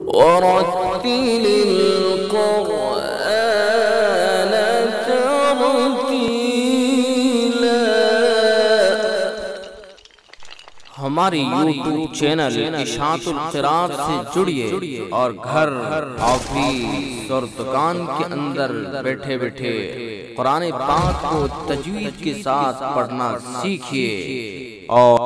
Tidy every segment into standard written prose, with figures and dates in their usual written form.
ورتل القرآن ترتیلا۔ ہماری یوٹیوب چینل اشاعت القراءت سے جڑیے اور گھر آفس اور دکان کے اندر بیٹھے بیٹھے قرآن پاک کو تجوید کے ساتھ پڑھنا سیکھیے۔ اور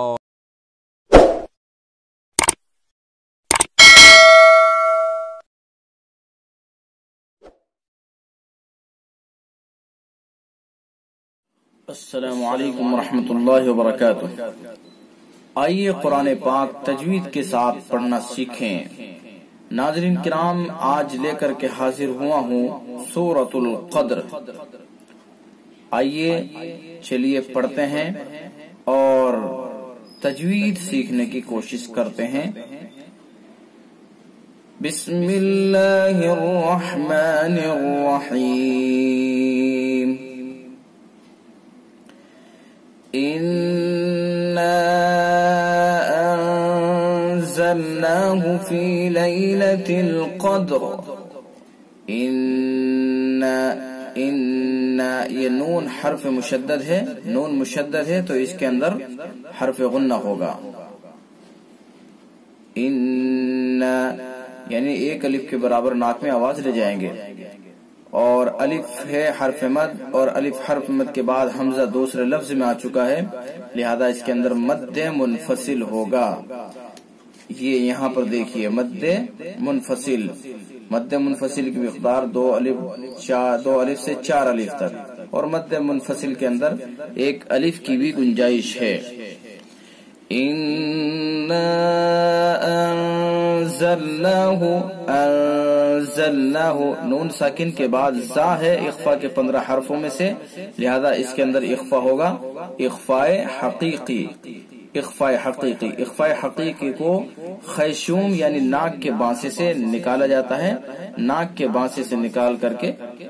السلام علیکم ورحمۃ اللہ وبرکاتہ۔ آئیے قرآن پاک تجوید کے ساتھ پڑھنا سیکھیں۔ ناظرین کرام، آج لے کر کے حاضر ہوا ہوں سورۃ القدر۔ آئیے چلیے پڑھتے ہیں اور تجوید سیکھنے کی کوشش کرتے ہیں۔ بسم اللہ الرحمن الرحیم۔ إِنَّا أَنزَلْنَاهُ فِي لَيْلَةِ الْقَدْرِ۔ یہ نون حرف مشدد ہے، نون مشدد ہے تو اس کے اندر حرف غنہ ہوگا۔ یعنی ایک الف کے برابر ناک میں آواز لے جائیں گے، اور الف ہے حرف مد، اور الف حرف مد کے بعد حمزہ دوسرے لفظ میں آ چکا ہے، لہذا اس کے اندر مد منفصل ہوگا۔ یہ یہاں پر دیکھیے مد منفصل، مد منفصل کی مقدار دو الف سے چار الف تک، اور مد منفصل کے اندر ایک الف کی بھی گنجائش ہے۔ انزلناہ، نون ساکن کے بعد زا ہے اخفا کے 15 حرفوں میں سے، لہذا اس کے اندر اخفا ہوگا، اخفاء حقیقی۔ اخفاء حقیقی، اخفاء حقیقی کو خیشوم یعنی ناک کے بانسے سے نکالا جاتا ہے، ناک کے بانسے سے نکال کر کے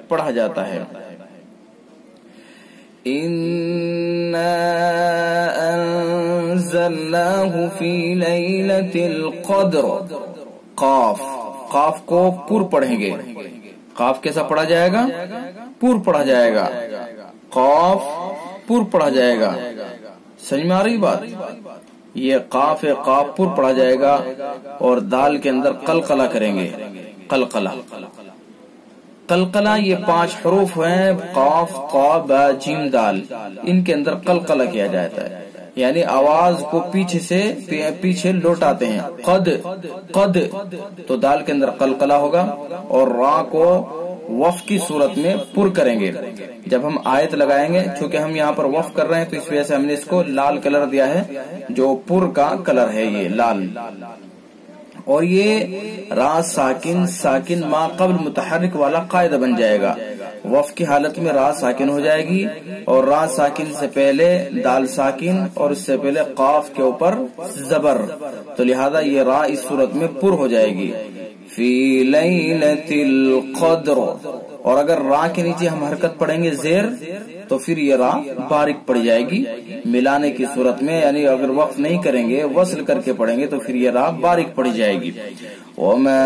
پڑھا جاتا ہے۔ اِنَّا انزلناہ فی لیلۃ القدر۔ قاف، قاف کو پر پڑھیں گے۔ قاف کیسا پڑھا جائے گا؟ پر پڑھا جائے گا، قاف پر پڑھا جائے گا۔ سمجھ میں آ رہی بات؟ یہ قاف ہے، قاف پر پڑھا جائے گا، اور دال کے اندر قلقلہ کریں گے، قلقلہ۔ قلقلہ یہ 5 حروف ہیں، قاف قا با جیم دال، ان کے اندر قلقلہ کیا جاتا ہے، یعنی آواز کو پیچھے سے پیچھے لوٹاتے ہیں۔ قد، قد، تو دال کے اندر قلقلہ ہوگا، اور را کو وف کی صورت میں پر کریں گے۔ جب ہم آیت لگائیں گے، چونکہ ہم یہاں پر وف کر رہے ہیں تو اس وجہ سے ہم نے اس کو لال کلر دیا ہے، جو پر کا کلر ہے، یہ لال۔ اور یہ را ساکن ساکن ما قبل متحرک والا قاعدہ بن جائے گا۔ وف کی حالت میں را ساکن ہو جائے گی، اور را ساکن سے پہلے دال ساکن، اور اس سے پہلے قاف کے اوپر زبر، تو لہذا یہ را اس صورت میں پر ہو جائے گی، فی لیلۃ القدر۔ اور اگر را کے نیچے ہم حرکت پڑھیں گے زیر، تو پھر یہ را باریک پڑ جائے گی ملانے کی صورت میں، یعنی اگر وقف نہیں کریں گے، وصل کر کے پڑھیں گے تو پھر یہ را باریک پڑ جائے گی۔ وما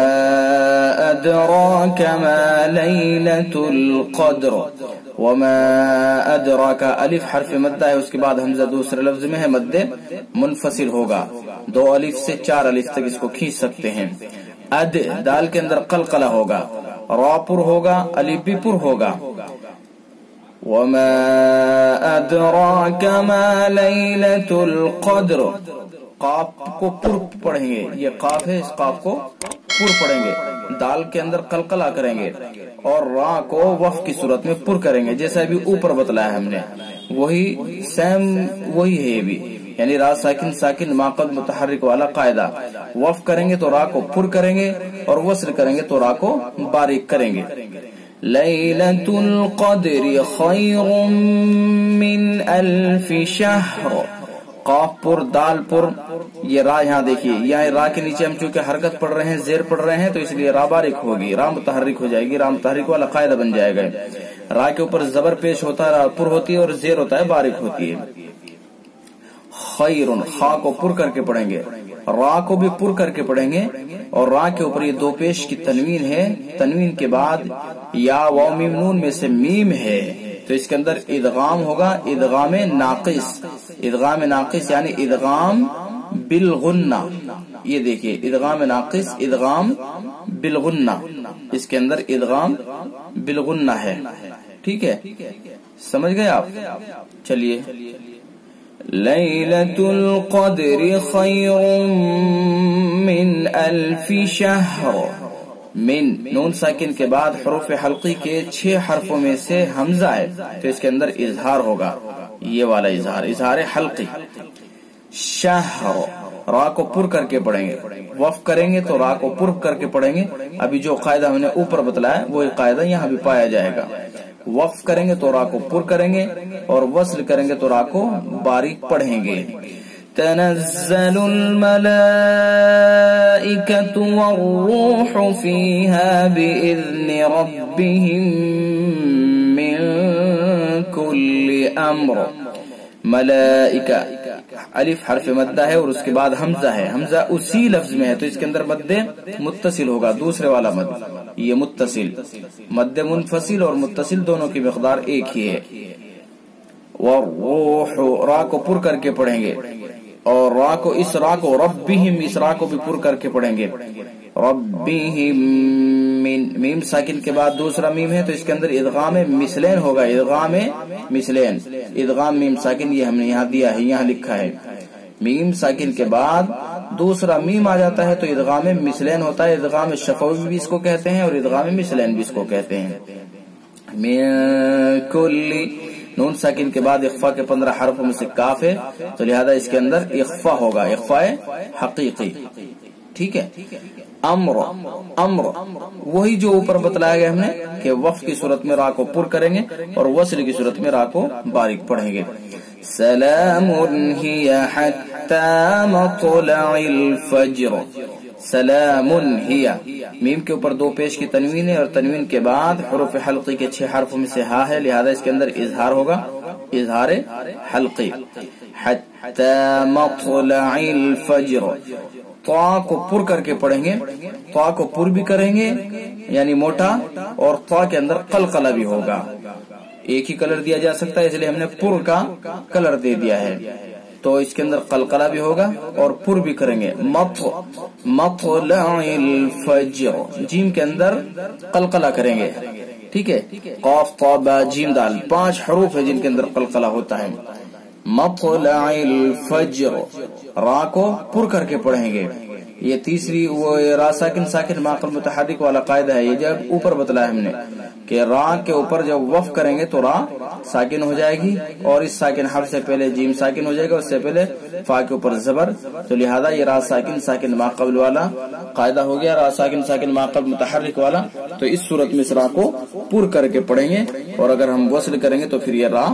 ادراک ما لیلۃ القدر۔ وما ادراک، الف حرف مدہ ہے، اس کے بعد حمزہ دوسرے لفظ میں ہے، مد منفصل ہوگا، 2 الف سے 4 الف تک اس کو کھینچ سکتے ہیں۔ اد، دال کے اندر قلقلہ ہوگا، را پر ہوگا، الف بھی پر ہوگا۔ وما ادراک ما لیلۃ القدر۔ قاف کو پر پڑھیں گے، یہ قاف ہے، اس قاف کو پر پڑھیں گے، دال کے اندر قلقلہ کریں گے، اور را کو وف کی صورت میں پر کریں گے، جیسا ابھی اوپر بتلایا ہم نے، وہی سیم وہی ہے یہ بھی، یعنی را ساکن ساکن ما قبل متحرک والا قاعدہ۔ وف کریں گے تو را کو پر کریں گے، اور وصل کریں گے تو را کو باریک کریں گے۔ لیلۃ القدر خیر من الف شہر۔ قاف پر دال پر، یہ را یہاں دیکھیے، یہاں را کے نیچے ہم چونکہ حرکت پڑھ رہے ہیں، زیر پڑھ رہے ہیں، تو اس لیے را باریک ہوگی، را متحرک ہو جائے گی، را متحرک والا قاعدہ بن جائے گا۔ را کے اوپر زبر پیش ہوتا ہے، را پر ہوتی ہے، اور زیر ہوتا ہے، باریک ہوتی ہے۔ خیر، خا کو پر کر کے پڑھیں گے، را کو بھی پر کر کے پڑھیں گے اور را کے اوپر یہ دو پیش کی تنوین ہے، تنوین کے بعد یا واو میم نون میں سے میم ہے تو اس کے اندر ادغام ہوگا، ادغام ناقص، ادغام ناقص یعنی ادغام بالغنہ. یہ دیکھیے ادغام ناقص ادغام بالغنہ، اس کے اندر ادغام بالغنہ ہے. ٹھیک ہے، سمجھ گئے آپ؟ چلیے لیلۃ القدر خیر من الف شہر. من نون ساکن کے بعد حروف حلقی کے 6 حرفوں میں سے حمزہ ہے تو اس کے اندر اظہار ہوگا، یہ والا اظہار، اظہار حلقی. شہر را کو پر کر کے پڑھیں گے، وقف کریں گے تو را کو پر کر کے پڑھیں گے. ابھی جو قاعدہ ہم نے اوپر بتلایا وہ قاعدہ یہاں بھی پایا جائے گا. وقف کریں گے تو را کو پر کریں گے اور وصل کریں گے تو را کو باریک پڑھیں گے. تنزل الملائکۃ والروح فیہا بإذن ربہم من کل امر. ملائکہ الف حرف مدہ ہے اور اس کے بعد حمزہ ہے، حمزہ اسی لفظ میں ہے تو اس کے اندر مد متصل ہوگا، دوسرے والا مد. یہ متصل، مد منفصل اور متصل دونوں کی مقدار ایک ہی ہے. والروح را کو پر کر کے پڑھیں گے اور را کو اس را کو ربہم، اس را کو بھی پر کر کے پڑھیں گے. ربہم میم ساکن کے بعد دوسرا میم ہے تو اس کے اندر ادغام مثلین ہوگا، ادغام مثلین. ادغام میم ساکن یہ ہم نے یہاں دیا ہے، یہاں لکھا ہے. میم ساکن کے بعد دوسرا میم آ جاتا ہے تو ادغام مثلین ہوتا ہے. ادغام شفوی بھی اس کو کہتے ہیں اور ادغام مثلین بھی اس کو کہتے ہیں. من کل نون ساکن کے بعد اخفا کے 15 حرفوں میں سے کاف ہے تو لہذا اس کے اندر اخفا ہوگا، اخفا حقیقی. ٹھیک ہے. امر امر وہی جو اوپر بتلایا گیا ہم نے کہ وقف کی صورت میں را کو پر کریں گے اور وصل کی صورت میں را کو باریک پڑھیں گے. سلام ہی حتی مطلع الفجر. سلام ہی میم کے اوپر دو پیش کی تنوین ہے اور تنوین کے بعد حروف حلقی کے 6 حرفوں میں سے ہا ہے لہذا اس کے اندر اظہار ہوگا، اظہار حلقی. حتی مطلع الفجر. طا کو پر کر کے پڑھیں گے، طا کو پر بھی کریں گے یعنی موٹا اور طا کے اندر قلقلہ بھی ہوگا. ایک ہی کلر دیا جا سکتا ہے اس لیے ہم نے پر کا کلر دے دیا ہے تو اس کے اندر قلقلہ بھی ہوگا اور پر بھی کریں گے. مطلع الفجر جیم کے اندر قلقلہ کریں گے. ٹھیک ہے. قاف طا با جیم دال 5 حروف ہے جن کے اندر قلقلہ ہوتا ہے. مطلع الفجر را کو پر کر کے پڑھیں گے. یہ تیسری وہ را ساکن ساکن ماقل متحرک والا قاعدہ ہے. یہ جب اوپر بتلایا ہم نے کہ را کے اوپر جب وقف کریں گے تو را ساکن ہو جائے گی اور اس ساکن حرف سے پہلے جیم ساکن ہو جائے گا، اس سے پہلے فا کے اوپر زبر تو لہذا یہ را ساکن ساکن ماقبل والا قاعدہ ہو گیا. را ساکن ساکن ماقبل متحرک والا تو اس صورت میں اس را کو پر کر کے پڑھیں گے اور اگر ہم وصل کریں گے تو پھر یہ را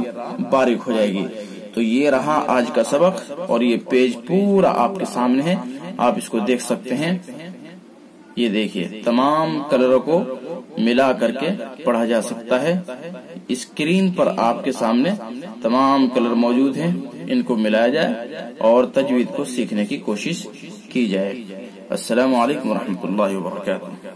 باریک ہو جائے گی. تو یہ رہا آج کا سبق اور یہ پیج پورا آپ کے سامنے ہے، آپ اس کو دیکھ سکتے ہیں. یہ دیکھیے تمام کلروں کو ملا کر کے پڑھا جا سکتا ہے. اسکرین پر آپ کے سامنے تمام کلر موجود ہیں، ان کو ملایا جائے اور تجوید کو سیکھنے کی کوشش کی جائے. السلام علیکم ورحمۃ اللہ وبرکاتہ.